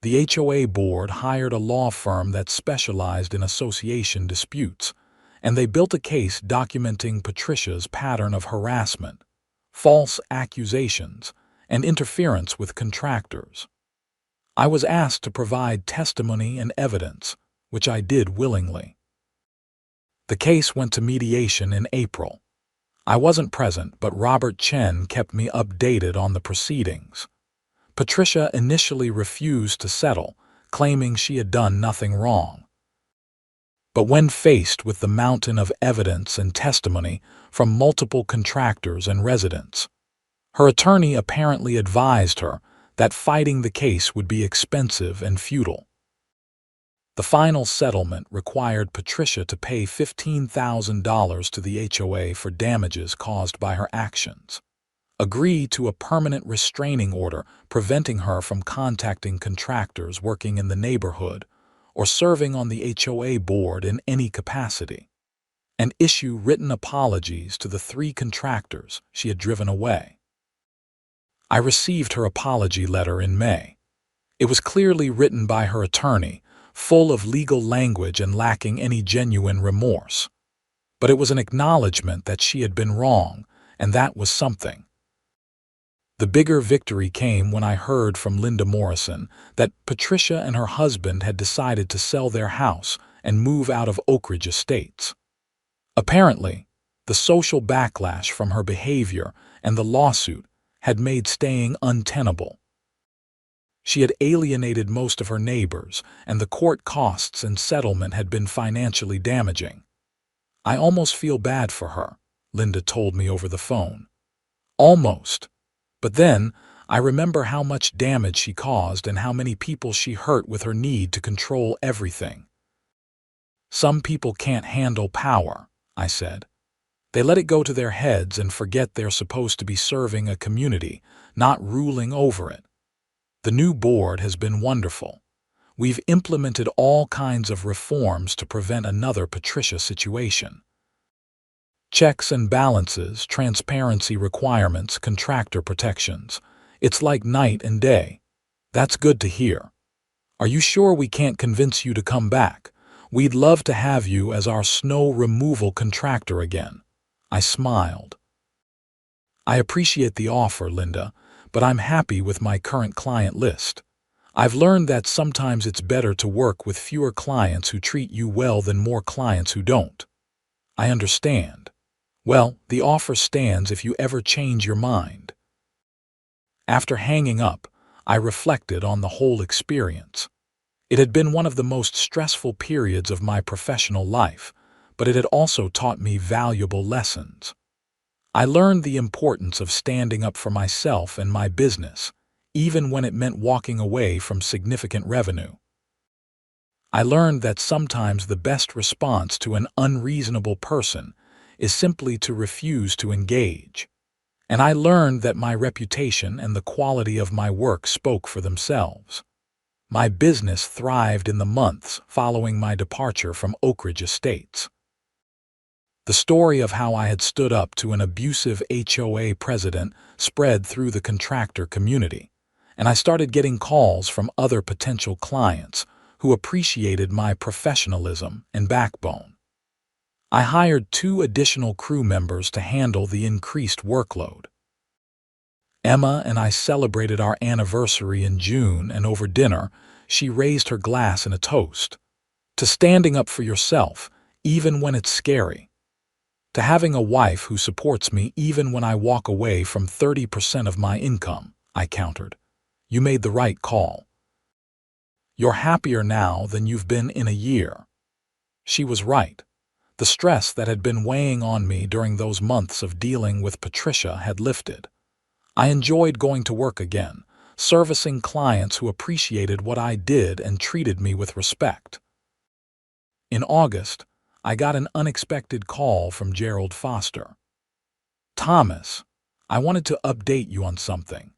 The HOA board hired a law firm that specialized in association disputes, and they built a case documenting Patricia's pattern of harassment, false accusations, and interference with contractors. I was asked to provide testimony and evidence, which I did willingly. The case went to mediation in April. I wasn't present, but Robert Chen kept me updated on the proceedings. Patricia initially refused to settle, claiming she had done nothing wrong. But when faced with the mountain of evidence and testimony from multiple contractors and residents, her attorney apparently advised her that fighting the case would be expensive and futile. The final settlement required Patricia to pay $15,000 to the HOA for damages caused by her actions, agree to a permanent restraining order preventing her from contacting contractors working in the neighborhood or serving on the HOA board in any capacity, and issue written apologies to the 3 contractors she had driven away. I received her apology letter in May. It was clearly written by her attorney, full of legal language and lacking any genuine remorse. But it was an acknowledgement that she had been wrong, and that was something. The bigger victory came when I heard from Linda Morrison that Patricia and her husband had decided to sell their house and move out of Oak Ridge Estates. Apparently, the social backlash from her behavior and the lawsuit had made staying untenable. She had alienated most of her neighbors, and the court costs and settlement had been financially damaging. I almost feel bad for her, Linda told me over the phone. Almost. But then, I remember how much damage she caused and how many people she hurt with her need to control everything. Some people can't handle power, I said. They let it go to their heads and forget they're supposed to be serving a community, not ruling over it. The new board has been wonderful. We've implemented all kinds of reforms to prevent another Patricia situation. Checks and balances, transparency requirements, contractor protections. It's like night and day. That's good to hear. Are you sure we can't convince you to come back? We'd love to have you as our snow removal contractor again. I smiled. I appreciate the offer, Linda, but I'm happy with my current client list. I've learned that sometimes it's better to work with fewer clients who treat you well than more clients who don't. I understand. Well, the offer stands if you ever change your mind. After hanging up, I reflected on the whole experience. It had been one of the most stressful periods of my professional life, but it had also taught me valuable lessons. I learned the importance of standing up for myself and my business, even when it meant walking away from significant revenue. I learned that sometimes the best response to an unreasonable person is simply to refuse to engage. And I learned that my reputation and the quality of my work spoke for themselves. My business thrived in the months following my departure from Oak Ridge Estates. The story of how I had stood up to an abusive HOA president spread through the contractor community, and I started getting calls from other potential clients who appreciated my professionalism and backbone. I hired 2 additional crew members to handle the increased workload. Emma and I celebrated our anniversary in June, and over dinner, she raised her glass in a toast to standing up for yourself, even when it's scary. To having a wife who supports me even when I walk away from 30% of my income, I countered. You made the right call. You're happier now than you've been in a year. She was right. The stress that had been weighing on me during those months of dealing with Patricia had lifted. I enjoyed going to work again, servicing clients who appreciated what I did and treated me with respect. In August, I got an unexpected call from Gerald Foster. Thomas, I wanted to update you on something.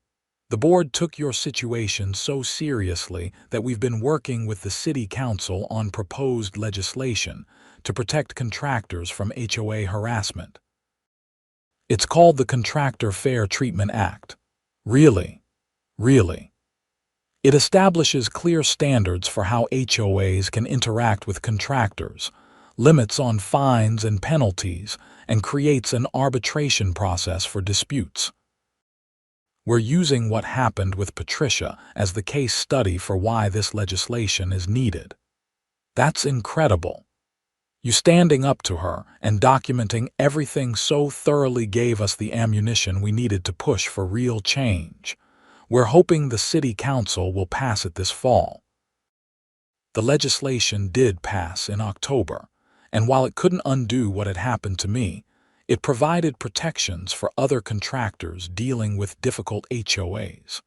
The board took your situation so seriously that we've been working with the City Council on proposed legislation to protect contractors from HOA harassment. It's called the Contractor Fair Treatment Act. Really. It establishes clear standards for how HOAs can interact with contractors, limits on fines and penalties, and creates an arbitration process for disputes. We're using what happened with Patricia as the case study for why this legislation is needed. That's incredible. You standing up to her and documenting everything so thoroughly gave us the ammunition we needed to push for real change. We're hoping the City Council will pass it this fall. The legislation did pass in October, and while it couldn't undo what had happened to me, it provided protections for other contractors dealing with difficult HOAs.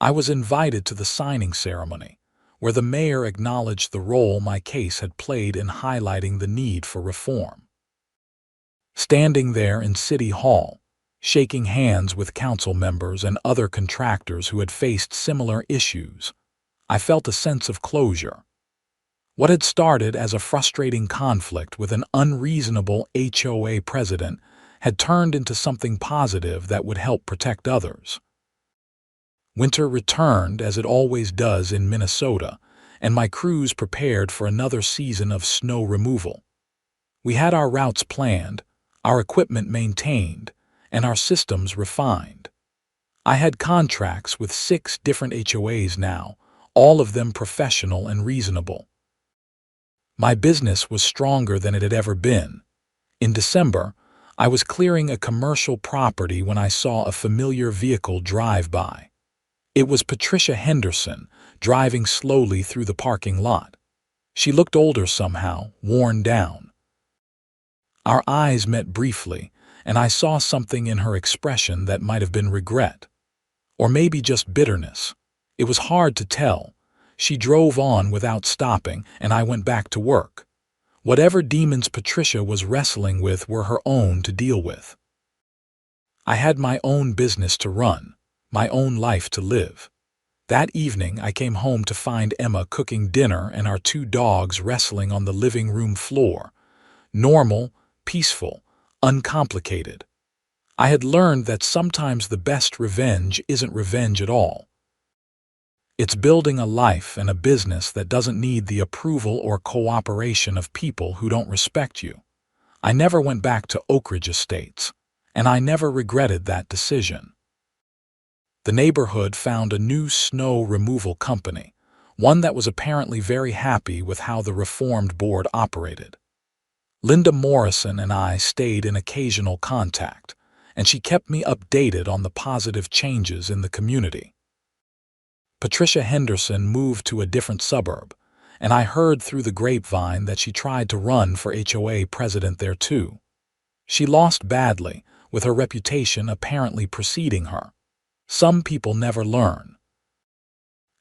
I was invited to the signing ceremony, where the mayor acknowledged the role my case had played in highlighting the need for reform. Standing there in City Hall, shaking hands with council members and other contractors who had faced similar issues, I felt a sense of closure. What had started as a frustrating conflict with an unreasonable HOA president had turned into something positive that would help protect others. Winter returned, as it always does in Minnesota, and my crews prepared for another season of snow removal. We had our routes planned, our equipment maintained, and our systems refined. I had contracts with 6 different HOAs now, all of them professional and reasonable. My business was stronger than it had ever been. In December, I was clearing a commercial property when I saw a familiar vehicle drive by. It was Patricia Henderson, driving slowly through the parking lot. She looked older somehow, worn down. Our eyes met briefly, and I saw something in her expression that might have been regret. Or maybe just bitterness. It was hard to tell. She drove on without stopping, and I went back to work. Whatever demons Patricia was wrestling with were her own to deal with. I had my own business to run, my own life to live. That evening I came home to find Emma cooking dinner and our 2 dogs wrestling on the living room floor. Normal, peaceful, uncomplicated. I had learned that sometimes the best revenge isn't revenge at all. It's building a life and a business that doesn't need the approval or cooperation of people who don't respect you. I never went back to Oak Ridge Estates, and I never regretted that decision. The neighborhood found a new snow removal company, one that was apparently very happy with how the reformed board operated. Linda Morrison and I stayed in occasional contact, and she kept me updated on the positive changes in the community. Patricia Henderson moved to a different suburb, and I heard through the grapevine that she tried to run for HOA president there too. She lost badly, with her reputation apparently preceding her. Some people never learn.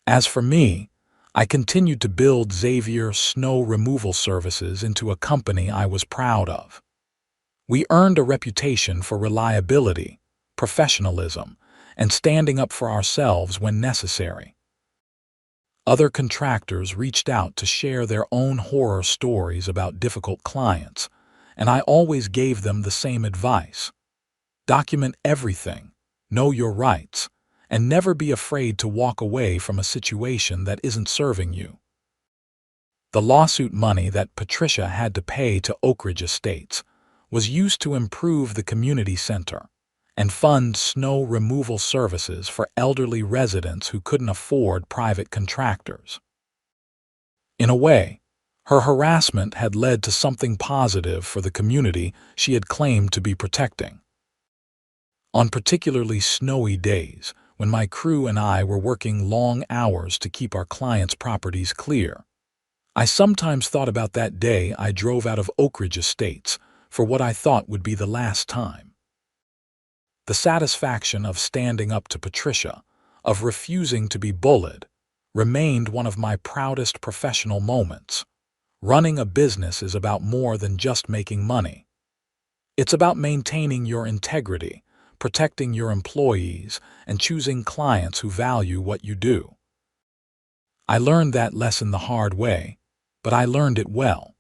As for me, I continued to build Xavier Snow Removal Services into a company I was proud of. We earned a reputation for reliability, professionalism, and standing up for ourselves when necessary. Other contractors reached out to share their own horror stories about difficult clients, and I always gave them the same advice. Document everything, know your rights, and never be afraid to walk away from a situation that isn't serving you. The lawsuit money that Patricia had to pay to Oak Ridge Estates was used to improve the community center and fund snow removal services for elderly residents who couldn't afford private contractors. In a way, her harassment had led to something positive for the community she had claimed to be protecting. On particularly snowy days, when my crew and I were working long hours to keep our clients' properties clear, I sometimes thought about that day I drove out of Oak Ridge Estates for what I thought would be the last time. The satisfaction of standing up to Patricia, of refusing to be bullied, remained one of my proudest professional moments. Running a business is about more than just making money. It's about maintaining your integrity, protecting your employees, and choosing clients who value what you do. I learned that lesson the hard way, but I learned it well.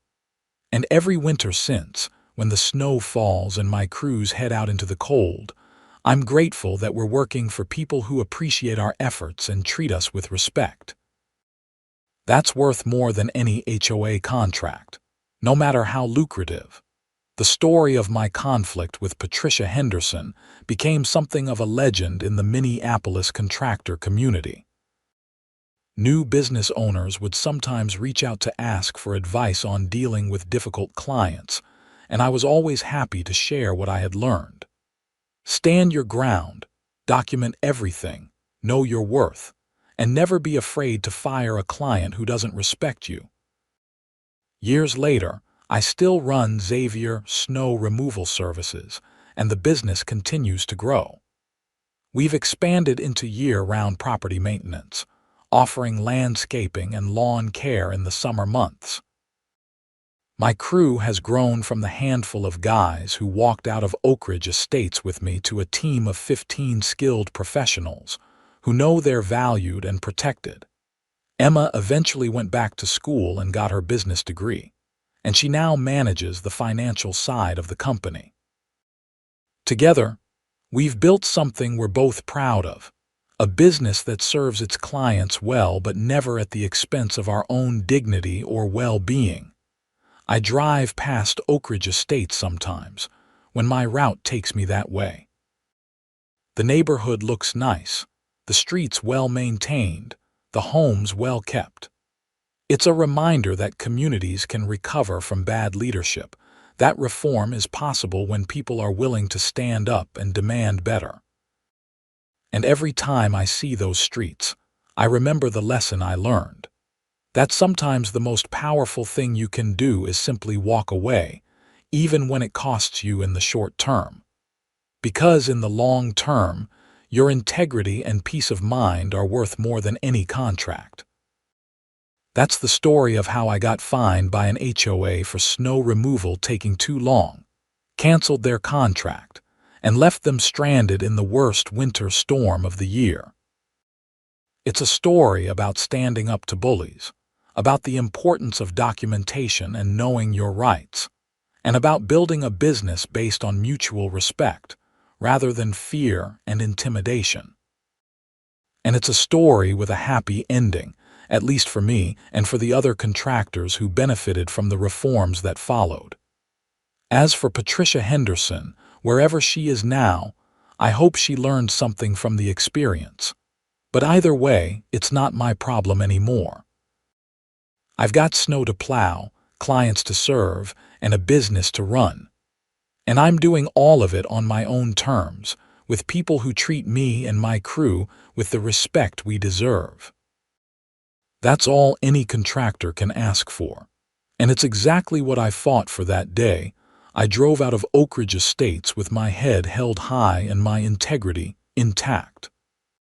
And every winter since, when the snow falls and my crews head out into the cold, I'm grateful that we're working for people who appreciate our efforts and treat us with respect. That's worth more than any HOA contract, no matter how lucrative. The story of my conflict with Patricia Henderson became something of a legend in the Minneapolis contractor community. New business owners would sometimes reach out to ask for advice on dealing with difficult clients, and I was always happy to share what I had learned. Stand your ground, document everything, know your worth, and never be afraid to fire a client who doesn't respect you. Years later, I still run Xavier snow removal services, and the business continues to grow. We've expanded into year-round property maintenance, offering landscaping and lawn care in the summer months. My crew has grown from the handful of guys who walked out of Oak Ridge Estates with me to a team of 15 skilled professionals who know they're valued and protected. Emma eventually went back to school and got her business degree, and she now manages the financial side of the company. Together, we've built something we're both proud of, a business that serves its clients well but never at the expense of our own dignity or well-being. I drive past Oak Ridge Estates sometimes, when my route takes me that way. The neighborhood looks nice, the streets well-maintained, the homes well-kept. It's a reminder that communities can recover from bad leadership, that reform is possible when people are willing to stand up and demand better. And every time I see those streets, I remember the lesson I learned. That sometimes the most powerful thing you can do is simply walk away, even when it costs you in the short term. Because in the long term, your integrity and peace of mind are worth more than any contract. That's the story of how I got fined by an HOA for snow removal taking too long, canceled their contract, and left them stranded in the worst winter storm of the year. It's a story about standing up to bullies, about the importance of documentation and knowing your rights, and about building a business based on mutual respect, rather than fear and intimidation. And it's a story with a happy ending, at least for me and for the other contractors who benefited from the reforms that followed. As for Patricia Henderson, wherever she is now, I hope she learned something from the experience. But either way, it's not my problem anymore. I've got snow to plow, clients to serve, and a business to run. And I'm doing all of it on my own terms, with people who treat me and my crew with the respect we deserve. That's all any contractor can ask for. And it's exactly what I fought for that day. I drove out of Oak Ridge Estates with my head held high and my integrity intact.